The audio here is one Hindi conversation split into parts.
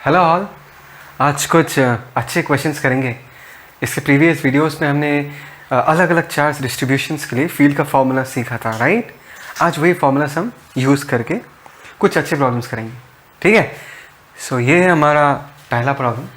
Hello all. आज कुछ अच्छे क्वेश्चंस करेंगे। इसके प्रीवियस वीडियोस में हमने अलग अलग चार्ज डिस्ट्रीब्यूशंस के लिए फील्ड का फॉर्मूला सीखा था, राइट। आज वही फॉर्मूलास हम यूज़ करके कुछ अच्छे प्रॉब्लम्स करेंगे, ठीक है। सो ये है हमारा पहला प्रॉब्लम।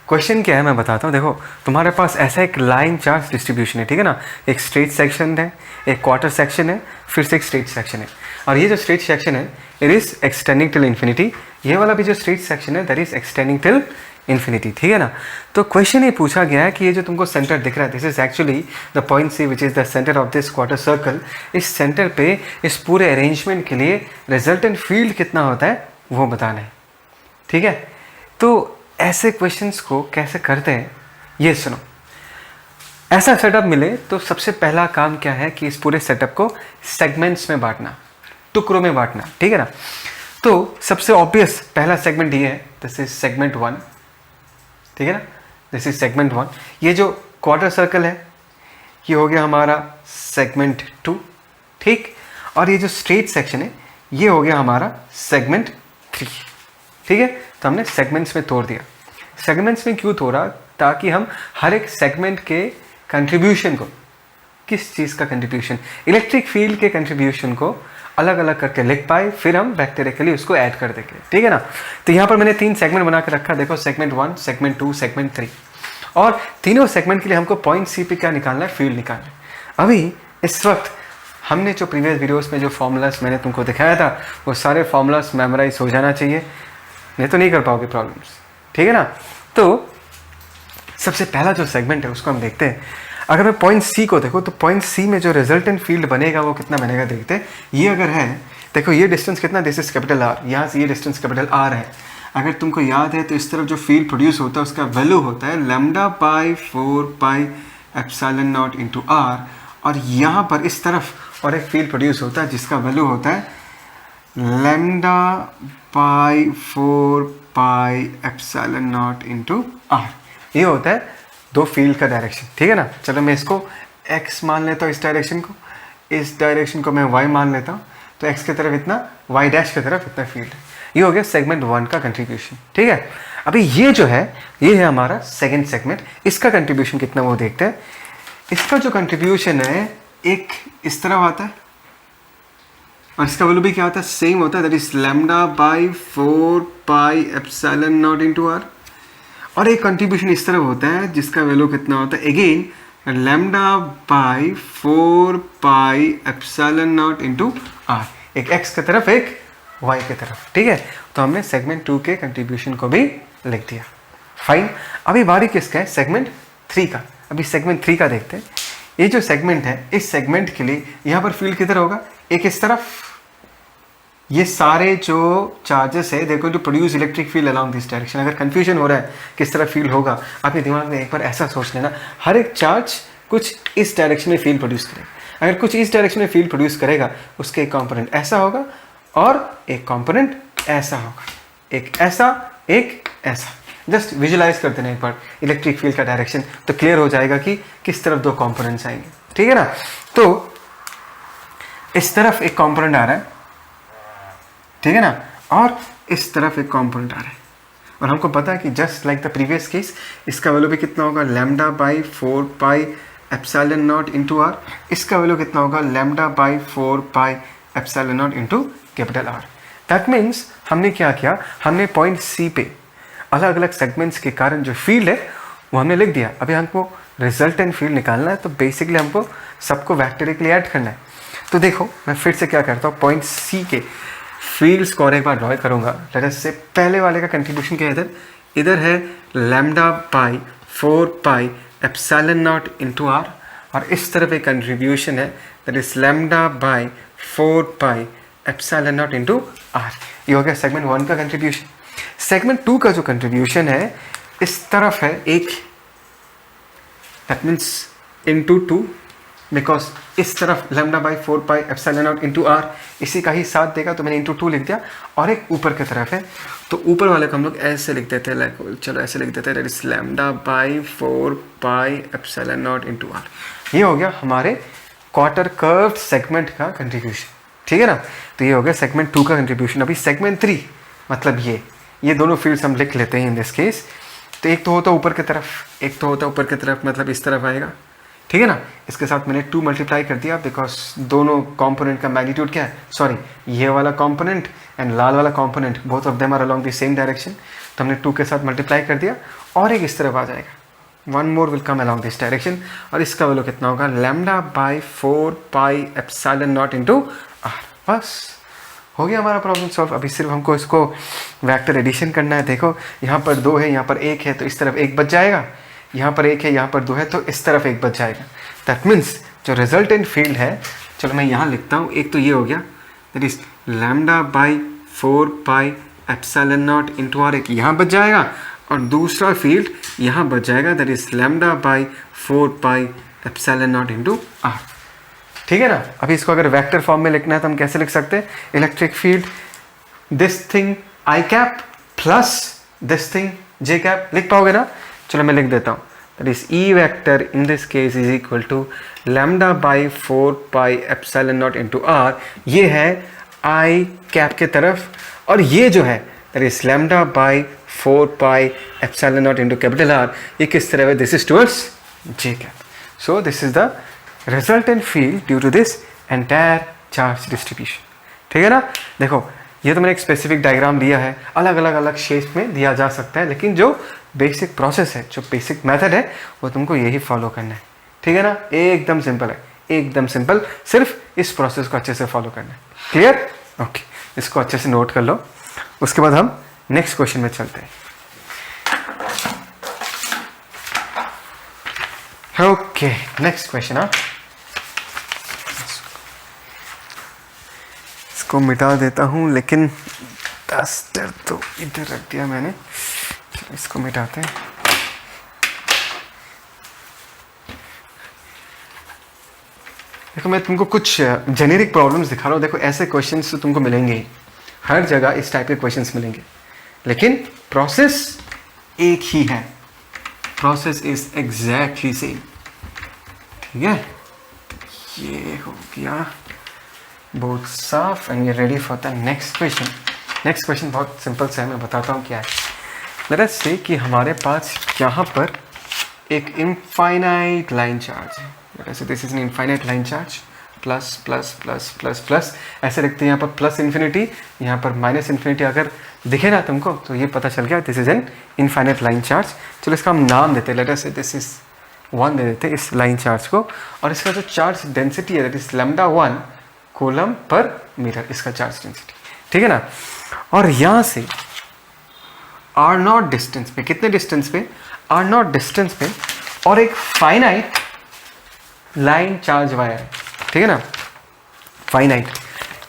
क्वेश्चन क्या है मैं बताता हूँ। देखो, तुम्हारे पास ऐसा एक लाइन चार्ज डिस्ट्रीब्यूशन है, ठीक है ना। एक स्ट्रेट सेक्शन है, एक क्वार्टर सेक्शन है, फिर से एक स्ट्रेट सेक्शन है। और ये जो स्ट्रेट सेक्शन है it is extending till infinity. ये वाला भी जो स्ट्रेट सेक्शन है that is extending till infinity, ठीक है ना। तो क्वेश्चन ये पूछा गया है कि ये जो तुमको सेंटर दिख रहा है this is actually the point C which is the centre of this quarter circle. इस सेंटर पे इस पूरे अरेंजमेंट के लिए रिजल्टेंट फील्ड कितना होता है वो बताना है, ठीक है। तो ऐसे क्वेश्चंस को कैसे करते हैं ये सुनो। ऐसा सेटअप मिले तो सबसे पहला काम क्या है कि इस पूरे सेटअप को सेगमेंट्स में बांटना, टुकड़ों में बांटना, ठीक है ना। तो सबसे ऑब्वियस पहला सेगमेंट ये है, दिस इज सेगमेंट 1, ठीक है ना। This is segment 1। ये जो क्वार्टर सर्कल है ये हो गया हमारा सेगमेंट 2, ठीक। और ये जो स्ट्रेट सेक्शन है ये हो गया हमारा सेगमेंट 3, ठीक है। तो हमने सेगमेंट्स में तोड़ दिया। सेगमेंट्स में क्यों तोड़ा? ताकि हम हर एक सेगमेंट के कंट्रीब्यूशन को, किस चीज़ का कंट्रीब्यूशन, इलेक्ट्रिक फील्ड के कंट्रीब्यूशन को अलग अलग करके लिख पाए, फिर हम वेक्टरिकली उसको ऐड कर देंगे, ठीक है ना। तो यहाँ पर मैंने 3 सेगमेंट बना के रखा, देखो सेगमेंट 1, सेगमेंट 2, सेगमेंट 3। और तीनों सेगमेंट के लिए हमको पॉइंट सी पे क्या निकालना है, फील्ड निकालना है। अभी इस वक्त हमने जो प्रीवियस वीडियोस में जो फॉर्मूलाज मैंने तुमको दिखाया था वो सारे फॉर्मूलाज मेमोराइज हो जाना चाहिए, नहीं तो नहीं कर पाओगे प्रॉब्लम्स, ठीक है ना। तो सबसे पहला जो सेगमेंट है उसको हम देखते हैं। अगर मैं पॉइंट सी को देखो तो पॉइंट सी में जो रिजल्टेंट फील्ड बनेगा वो कितना बनेगा देखते हैं। ये अगर है, देखो ये डिस्टेंस कितना, दिस इज कैपिटल आर, यहाँ से ये डिस्टेंस कैपिटल आर है। अगर तुमको याद है तो इस तरफ जो फील्ड प्रोड्यूस होता है उसका वैल्यू होता है lambda by 4 pi epsilon naught into R. और यहाँ पर इस तरफ और एक फील्ड प्रोड्यूस होता है जिसका वैल्यू होता है lambda by 4 pi epsilon naught into R. ये होता है दो फील्ड का डायरेक्शन, ठीक है ना। चलो मैं इसको x मान लेता हूँ, इस डायरेक्शन को, इस डायरेक्शन को मैं y मान लेता हूँ। तो x की तरफ इतना, y डैश की तरफ इतना फील्ड है। ये हो गया सेगमेंट 1 का कंट्रीब्यूशन, ठीक है। अभी ये जो है ये है हमारा सेकंड सेगमेंट, इसका कंट्रीब्यूशन कितना वो देखते हैं। इसका जो कंट्रीब्यूशन है एक इस तरफ आता है और इसका वैल्यू भी क्या होता है, सेम होता है, that is lambda by 4 pi epsilon naught into R. और एक कंट्रीब्यूशन इस तरफ होता है जिसका वैल्यू कितना होता है, again lambda by 4 pi epsilon naught into R. एक x की तरफ एक y की तरफ, ठीक है। तो हमने सेगमेंट 2 के कंट्रीब्यूशन को भी लिख दिया, फाइन। अभी बारी किसका है, सेगमेंट 3 का। अभी सेगमेंट 3 का देखते हैं। ये जो सेगमेंट है इस सेगमेंट के लिए यहाँ पर फील्ड किधर होगा, एक इस तरफ। ये सारे जो चार्जेस है देखो to produce electric field along this direction. अगर कंफ्यूजन हो रहा है किस तरह फील्ड होगा, अपने दिमाग में एक बार ऐसा सोच लेना, हर एक चार्ज कुछ इस डायरेक्शन में फील्ड प्रोड्यूस करेगा। अगर कुछ इस डायरेक्शन में फील्ड प्रोड्यूस करेगा उसके एक कंपोनेंट ऐसा होगा और एक कंपोनेंट ऐसा होगा, एक ऐसा एक ऐसा। जस्ट विजुलाइज करते हैं एक बार इलेक्ट्रिक फील्ड का डायरेक्शन, तो क्लियर हो जाएगा कि किस तरफ दो कंपोनेंट्स आएंगे, ठीक है ना। तो इस तरफ एक कंपोनेंट आ रहा है, ठीक है ना, और इस तरफ एक कंपोनेंट आ रहा है। और हमको पता है कि just like the previous case इसका वैल्यू भी कितना होगा, lambda by 4 pi epsilon naught into R. इसका वैल्यू कितना होगा, lambda by 4 pi epsilon naught into capital R. That means हमने क्या किया, हमने पॉइंट सी पे अलग अलग सेगमेंट्स के कारण जो फील्ड है वो हमने लिख दिया। अभी हमको रिजल्टेंट फील्ड निकालना है, तो बेसिकली हमको सबको वेक्टरिकली ऐड करना है। तो देखो मैं फिर से क्या करता हूँ, पॉइंट सी के फील्ड्स को और एक बार ड्रॉ करूंगा। लेट अस से पहले वाले का कंट्रीब्यूशन क्या है, इधर है lambda by 4 pi epsilon naught into R. और इस तरफ एक कंट्रीब्यूशन है that is lambda by 4 pi epsilon naught into R. ये हो गया सेगमेंट 1 का कंट्रीब्यूशन। सेगमेंट 2 का जो कंट्रीब्यूशन है इस तरफ है एक, दैट मीन्स इंटू 2, बिकॉज इस तरफ lambda by 4 pi epsilon naught into R इसी का ही साथ देगा, तो मैंने इंटू 2 लिख दिया। और एक ऊपर की तरफ है, तो ऊपर वाले को हम लोग ऐसे लिख देते हैं, लाइक चलो ऐसे लिख देते हैं, that is lambda by 4 pi epsilon naught into R. ये हो गया हमारे क्वार्टर कर्व्ड सेगमेंट का कंट्रीब्यूशन, ठीक है ना। तो ये हो गया सेगमेंट 2 का कंट्रीब्यूशन। अभी सेगमेंट 3 मतलब ये दोनों फील्ड्स हम लिख लेते हैं इन दिस केस। तो एक तो होता है ऊपर की तरफ, एक तो होता है ऊपर की तरफ, मतलब इस तरफ आएगा, ठीक है ना। इसके साथ मैंने 2 मल्टीप्लाई कर दिया बिकॉज दोनों कंपोनेंट का मैग्नीट्यूड क्या है, सॉरी ये वाला कंपोनेंट एंड लाल वाला component, both of them are along the same direction, तो हमने 2 के साथ मल्टीप्लाई कर दिया। और एक इस तरफ आ जाएगा, 1 more will come along this direction, और इसका वैल्यू कितना होगा, λ/4πε0 इंटू आर। बस हो गया हमारा प्रॉब्लम सॉल्व। अभी सिर्फ हमको इसको वेक्टर एडिशन करना है। देखो यहाँ पर 2 है, यहाँ पर 1 है, तो इस तरफ 1 बच जाएगा, यहाँ पर 1 है, यहाँ पर 2 है, तो इस तरफ 1 बच जाएगा। दैट मीन्स जो रिजल्टेंट फील्ड है, चलो मैं यहाँ लिखता हूँ, एक तो ये हो गया, दैट इज λ/4πε0 इंटू आर, एक यहाँ बच जाएगा, और दूसरा फील्ड यहाँ बच जाएगा, दैट इज λ/4πε0 इंटू आर। ठीक है ना। अभी इसको अगर वेक्टर फॉर्म में लिखना है तो हम कैसे लिख सकते हैं, electric field this thing I cap plus this thing J cap, लिख पाओगे ना। चलो मैं लिख देता हूँ, that is E vector in this case is equal to λ/4πε0 into R. ये है आई कैप के तरफ, और ये जो है that is λ/4πε0 into capital R, ये किस तरह है, this is towards J cap. So this is the resultant field due to this entire charge distribution। ठीक है ना। देखो ये तो मैंने एक स्पेसिफिक डायग्राम दिया है, अलग अलग शेप में दिया जा सकता है, लेकिन जो बेसिक प्रोसेस है, जो बेसिक मेथड है, वो तुमको यही फॉलो करना है। ठीक है ना, एकदम सिंपल है, एकदम सिंपल, सिर्फ इस प्रोसेस को अच्छे से फॉलो करना है। क्लियर? ओके, इसको अच्छे से नोट कर लो। उसके बाद हम नेक्स्ट क्वेश्चन में चलते हैं। Okay, next question. इसको मिटा देता हूँ, लेकिन डस्टर तो इधर रख दिया मैंने, चलो इसको मिटाते हैं। देखो मैं तुमको कुछ जेनेरिक प्रॉब्लम्स दिखा रहा हूँ। देखो ऐसे क्वेश्चंस तो तुमको मिलेंगे ही, हर जगह इस टाइप के क्वेश्चंस मिलेंगे, लेकिन प्रोसेस एक ही है, प्रोसेस इज एग्जैक्टली सेम। ठीक है, ये हो गया बहुत साफ, एंड ये ready for the next question. Next question बहुत सिंपल सा है, मैं बताता हूँ क्या है। लेट अस से कि हमारे पास यहाँ पर एक इनफाइनाइट लाइन चार्ज है। लेट अस से this is an infinite line charge, plus plus plus plus plus, ऐसे लिखते हैं यहाँ पर प्लस इन्फिनिटी, यहाँ पर माइनस इन्फिनिटी। अगर दिखे ना तुमको तो ये पता चल गया this is an infinite line charge. चलो इसका हम नाम देते हैं, लेट अस से दिस इज 1 दे देते हैं इस लाइन चार्ज को, और इसका जो चार्ज डेंसिटी है that is λ1 coulomb per metre, इसका चार्ज डेंसिटी। ठीक है ना। और यहाँ से r0 डिस्टेंस पे, कितने डिस्टेंस पे, r0 डिस्टेंस पे, और एक फाइनाइट लाइन चार्ज वायर है। ठीक है ना, फाइनाइट,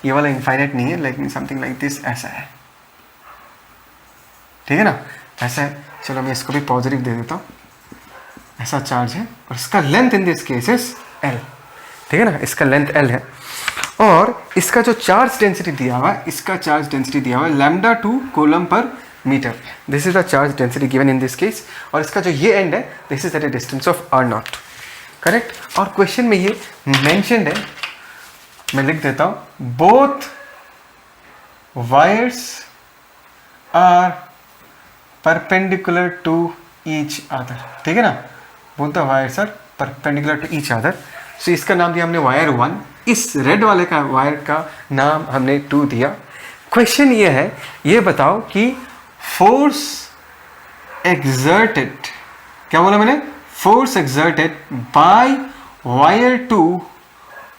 ये वाला इनफाइनाइट नहीं है, लेकिन समथिंग लाइक दिस, ऐसा है। ठीक है ना, ऐसा है। चलो मैं इसको भी पॉजिटिव दे देता हूँ, ऐसा चार्ज है, और इसका length in this case is L। ठीक है ना, इसका लेंथ L है, और इसका जो चार्ज डेंसिटी दिया हुआ है, इसका चार्ज डेंसिटी दिया हुआ है λ2 coulomb per metre. This is the charge density given in this case, और इसका जो ये एंड है this is at a distance of r0। Correct. और क्वेश्चन में ये मेंशन्ड है, मैं लिख देता हूँ, both wires are perpendicular to each other. ठीक है ना, both the wires are perpendicular to each other. So इसका नाम दिया हमने वायर 1, इस रेड वाले का वायर का नाम हमने 2 दिया। क्वेश्चन ये है, ये बताओ कि फोर्स एक्सर्टेड, क्या बोला मैंने, force exerted by wire 2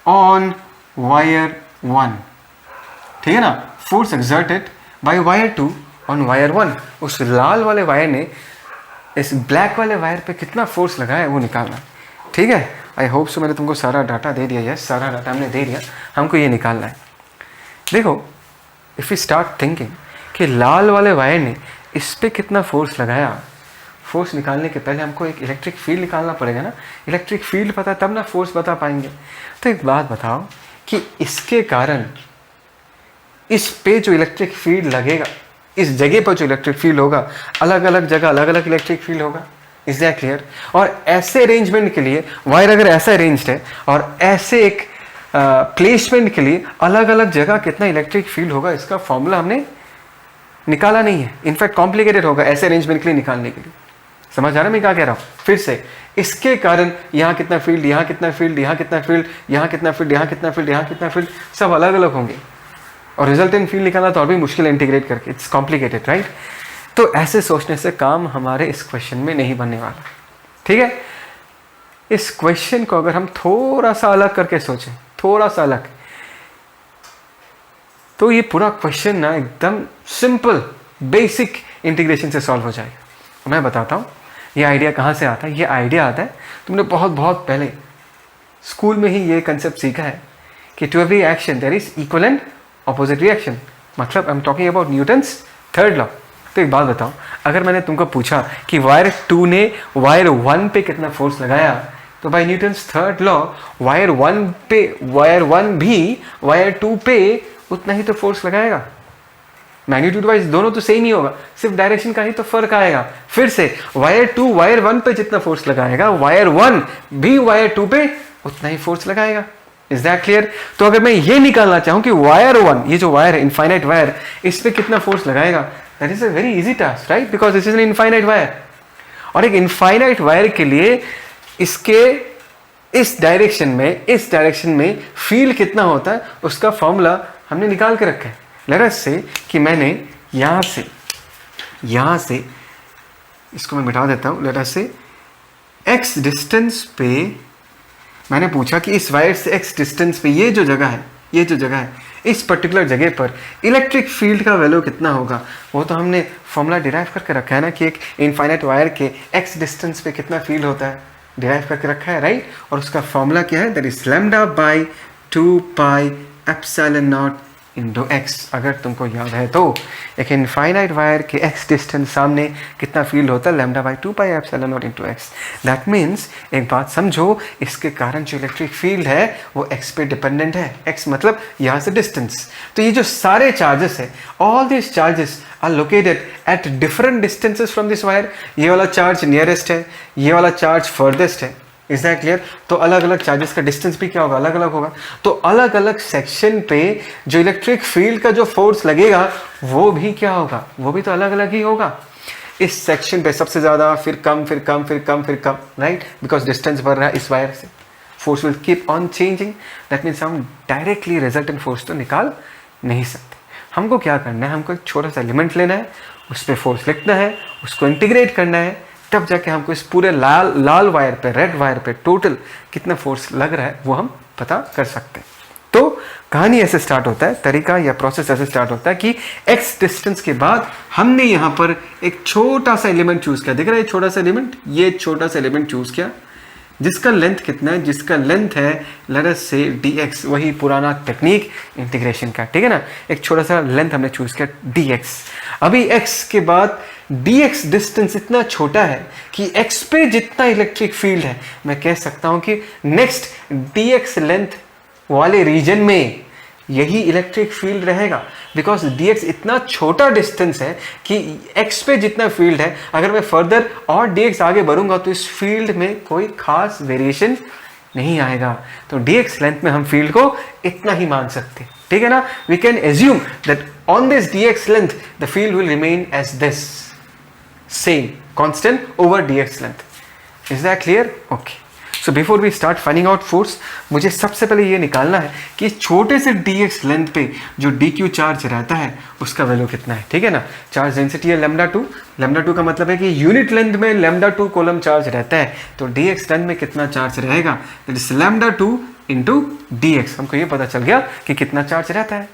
on wire 1। ठीक है ना, force exerted by wire 2 on wire 1। उस लाल वाले वायर ने इस ब्लैक वाले वायर पे कितना फोर्स लगाया है वो निकालना। ठीक है, आई होप सो मैंने तुमको सारा डाटा दे दिया। यस, सारा डाटा हमने दे दिया, हमको ये निकालना है। देखो इफ़ यू स्टार्ट थिंकिंग कि लाल वाले वायर ने इस पर कितना फोर्स लगाया, फोर्स निकालने के पहले हमको एक इलेक्ट्रिक फील्ड निकालना पड़ेगा ना। इलेक्ट्रिक फील्ड पता तब ना फोर्स बता पाएंगे। तो एक बात बताओ कि इसके कारण इस पे जो इलेक्ट्रिक फील्ड लगेगा, इस जगह पर जो इलेक्ट्रिक फील्ड होगा, अलग अलग जगह अलग अलग इलेक्ट्रिक फील्ड होगा। Is that clear? और ऐसे अरेंजमेंट के लिए वायर अगर ऐसा अरेंज्ड है और ऐसे एक प्लेसमेंट के लिए अलग अलग जगह कितना इलेक्ट्रिक फील्ड होगा, इसका फॉर्मूला हमने निकाला नहीं है, इनफैक्ट कॉम्प्लिकेटेड होगा ऐसे अरेंजमेंट के लिए निकालने के लिए। समझ आ रहा है मैं क्या कह रहा हूँ? फिर से इसके कारण यहाँ कितना फील्ड, यहाँ कितना फील्ड, यहाँ कितना फील्ड, यहाँ कितना फील्ड, यहाँ कितना फील्ड, यहाँ कितना फील्ड, सब अलग अलग होंगे और रिजल्टेंट फील्ड निकालना तो और भी मुश्किल है इंटीग्रेट करके, इट्स कॉम्प्लिकेटेड राइट। तो ऐसे सोचने से काम हमारे इस क्वेश्चन में नहीं बनने वाला, ठीक है। इस क्वेश्चन को अगर हम थोड़ा सा अलग करके सोचें, थोड़ा सा अलग, तो ये पूरा क्वेश्चन ना एकदम सिंपल बेसिक इंटीग्रेशन से सॉल्व हो जाएगा। मैं बताता हूँ ये आइडिया कहाँ से आता है। ये आइडिया आता है, तुमने बहुत बहुत पहले स्कूल में ही ये कंसेप्ट सीखा है कि to every action there is equal and opposite reaction. मतलब I am talking about Newton's third law. तो एक बात बताओ, अगर मैंने तुमको पूछा कि वायर 2 ने वायर 1 पे कितना फोर्स लगाया, तो by Newton's third law wire 1 भी वायर 2 पे उतना ही तो फोर्स लगाएगा। मैग्नीट्यूड वाइज दोनों तो सेम ही होगा, सिर्फ डायरेक्शन का ही तो फर्क आएगा। फिर से वायर 2 वायर 1 पे जितना फोर्स लगाएगा, वायर 1 भी वायर 2 पे उतना ही फोर्स लगाएगा। Is that clear? तो अगर मैं ये निकालना चाहूं कि वायर 1, ये जो वायर है इनफाइनाइट वायर, इस पे कितना फोर्स लगाएगा, that is a very easy task right, because this is an infinite wire. और एक इनफाइनाइट वायर के लिए इसके इस डायरेक्शन में फील्ड कितना होता है उसका फॉर्मूला हमने निकाल के रखा है। लेट अस से कि मैंने यहां से इसको मैं मिटा देता हूं। लेट अस से x डिस्टेंस पे मैंने पूछा कि इस वायर से x डिस्टेंस पे ये जो जगह है इस पर्टिकुलर जगह पर इलेक्ट्रिक फील्ड का वैल्यू कितना होगा। वो तो हमने फॉर्मूला डिराइव करके रखा है ना कि एक इनफाइनाइट वायर के x डिस्टेंस पे कितना फील्ड होता है, डिराइव करके रखा है राइट। और उसका फॉर्मूला क्या है, that is lambda by 2 pi epsilon naught into x। अगर तुमको याद है तो एक इनफाइनाइट वायर के x डिस्टेंस सामने कितना फील्ड होता है, lambda by 2 pi epsilon naught into x। That means एक बात समझो, इसके कारण जो इलेक्ट्रिक फील्ड है वो x पे डिपेंडेंट है। x मतलब यहाँ से डिस्टेंस। तो ये जो सारे चार्जेस है, all this charges are located at different distances from this wire. ये वाला चार्ज नियरेस्ट है, ये वाला चार्ज फर्देस्ट है। Is that clear? तो अलग अलग चार्जेस का डिस्टेंस भी क्या होगा, अलग अलग होगा। तो अलग अलग सेक्शन पे जो इलेक्ट्रिक फील्ड का जो फोर्स लगेगा वो भी क्या होगा, वो भी तो अलग अलग ही होगा। इस सेक्शन पे सबसे ज्यादा, फिर कम, फिर कम, फिर कम, फिर कम राइट, बिकॉज डिस्टेंस बढ़ रहा है इस वायर से। Force will keep on changing. That means हम डायरेक्टली रिजल्टेंट फोर्स तो निकाल नहीं सकते। हमको क्या करना है, हमको एक छोटा सा एलिमेंट लेना है, उस पर फोर्स लिखना है, उसको इंटीग्रेट करना है, तब जाके हमको इस पूरे लाल वायर पे, रेड वायर पे टोटल कितना फोर्स लग रहा है वो हम पता कर सकते हैं। तो कहानी ऐसे स्टार्ट होता है, तरीका या प्रोसेस ऐसे स्टार्ट होता है कि x डिस्टेंस के बाद हमने यहाँ पर एक छोटा सा एलिमेंट चूज किया। दिख रहा है छोटा सा एलिमेंट, ये छोटा सा एलिमेंट चूज किया जिसका लेंथ कितना है, जिसका लेंथ है लेट अस से dx। वही पुराना टेक्निक इंटीग्रेशन का, ठीक है ना। एक छोटा सा लेंथ हमने चूज किया dx। अभी x के बाद dx डिस्टेंस इतना छोटा है कि x पे जितना इलेक्ट्रिक फील्ड है, मैं कह सकता हूं कि नेक्स्ट dx लेंथ वाले रीजन में यही इलेक्ट्रिक फील्ड रहेगा। बिकॉज dx इतना छोटा डिस्टेंस है कि x पे जितना फील्ड है, अगर मैं फर्दर और dx आगे बढ़ूंगा तो इस फील्ड में कोई खास वेरिएशन नहीं आएगा। तो dx लेंथ में हम फील्ड को इतना ही मान सकते हैं, ठीक है ना। We can assume that on this dx length the field will remain as this same constant over dx length. Is that clear? Okay. So before we start finding out force, मुझे सबसे पहले ये निकालना है कि छोटे से dx लेंथ पे जो dq चार्ज रहता है उसका वैल्यू कितना है, ठीक है ना। चार्ज डेंसिटी है लैम्डा 2। लैम्डा 2 का मतलब है कि यूनिट लेंथ में लैम्डा 2 कॉलम चार्ज रहता है, तो dx लेंथ में कितना चार्ज रहेगा, that is lambda 2 into dx। हमको ये पता चल गया कि कितना चार्ज रहता है।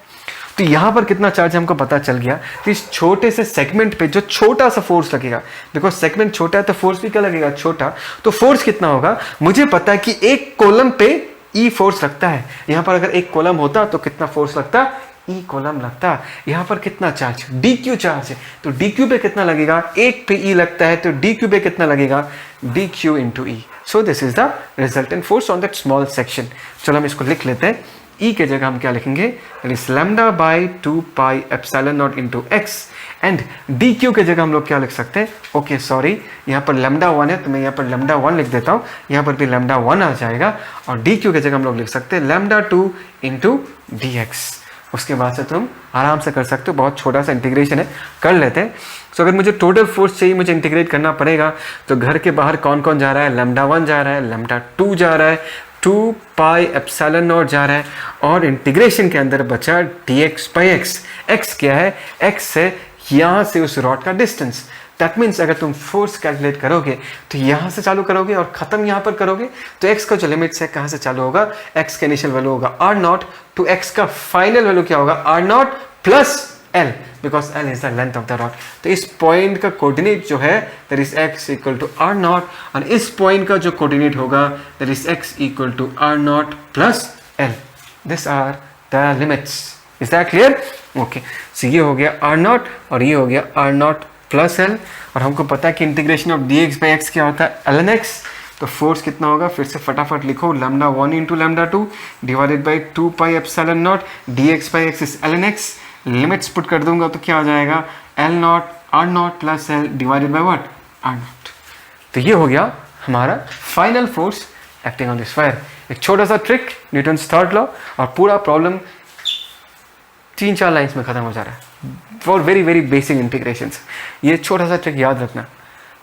तो यहाँ पर कितना चार्ज हमको पता चल गया। तो इस छोटे से सेगमेंट पे जो छोटा सा फोर्स लगेगा, बिकॉज सेगमेंट छोटा है तो फोर्स भी क्या लगेगा, छोटा। तो फोर्स कितना होगा, मुझे पता है कि एक कॉलम पे ई फोर्स लगता है। यहाँ पर अगर एक कॉलम होता तो कितना फोर्स लगता, ई कॉलम लगता। यहाँ पर कितना चार्ज, डी क्यू चार्ज है, तो डी क्यू पे कितना लगेगा, एक पे ई लगता है तो डी क्यू पे कितना लगेगा, D Q into E. So this is the resultant force on that small section. चलो हम इसको लिख लेते हैं। E के जगह हम क्या लिखेंगे, that is lambda by 2 pi epsilon naught into x. And D Q के जगह हम लोग क्या लिख सकते हैं, ओके सॉरी, यहाँ पर लैम्डा 1 है तो मैं यहाँ पर लैम्डा 1 लिख देता हूँ, यहाँ पर भी लैम्डा 1 आ जाएगा। और डी क्यू के जगह हम लोग लिख सकते हैं लैम्डा 2 इंटू डी एक्स। उसके बाद से तुम आराम से कर सकते हो। बहुत छोटा सा इंटीग्रेशन है, कर लेते हैं। सो अगर मुझे टोटल फोर्स चाहिए, मुझे इंटीग्रेट करना पड़ेगा, तो घर के बाहर कौन कौन जा रहा है, λ1 जा रहा है, λ2 जा रहा है, 2 पाई एप्सिलॉन नॉट जा रहा है, और इंटीग्रेशन के अंदर बचा dx बाई x। x क्या है, x है यहाँ से उस रॉड का डिस्टेंस। दैट मीन्स अगर तुम फोर्स कैलकुलेट करोगे तो यहाँ से चालू करोगे और ख़त्म यहाँ पर करोगे, तो x का जो लिमिट्स है कहाँ से चालू होगा, x का इनिशियल वैल्यू होगा r0 टू x का फाइनल वैल्यू क्या होगा, r0 plus l, because l is the length of the rod. तो इस पॉइंट का कोऑर्डिनेट जो है that is x equal to r0, और इस पॉइंट का जो कोऑर्डिनेट होगा that is x equal to r0 plus l। This are the limits. Is that clear? Okay, so ये हो गया r0 और ये हो गया r0 प्लस l, और हमको पता है कि integration of dx by x क्या होता है, ln x। तो फोर्स कितना होगा, फिर से फटाफट लिखो, λ1 into λ2 divided by 2 pi epsilon nought dx by x is ln x। Limits put कर दूंगा तो क्या हो जाएगा, l0 r0 plus l divided by what, r0। तो ये हो गया हमारा final force acting on this wire. एक छोटा सा ट्रिक, न्यूटन्स थर्ड लॉ, और पूरा प्रॉब्लम 3-4 लाइन्स में खत्म हो जा रहा है for very very basic integrations. ये छोटा सा ट्रिक याद रखना।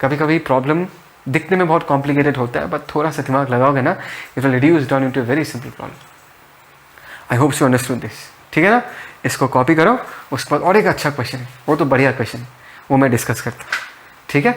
कभी कभी प्रॉब्लम दिखने में बहुत कॉम्प्लिकेटेड होता है, बट थोड़ा सा दिमाग लगाओगे ना, it will reduce down into a very simple problem. I hope you understood this. ठीक है ना, इसको कॉपी करो। उसके बाद और एक अच्छा क्वेश्चन है, वो तो बढ़िया क्वेश्चन है, वो मैं डिस्कस करता हूँ। ठीक है।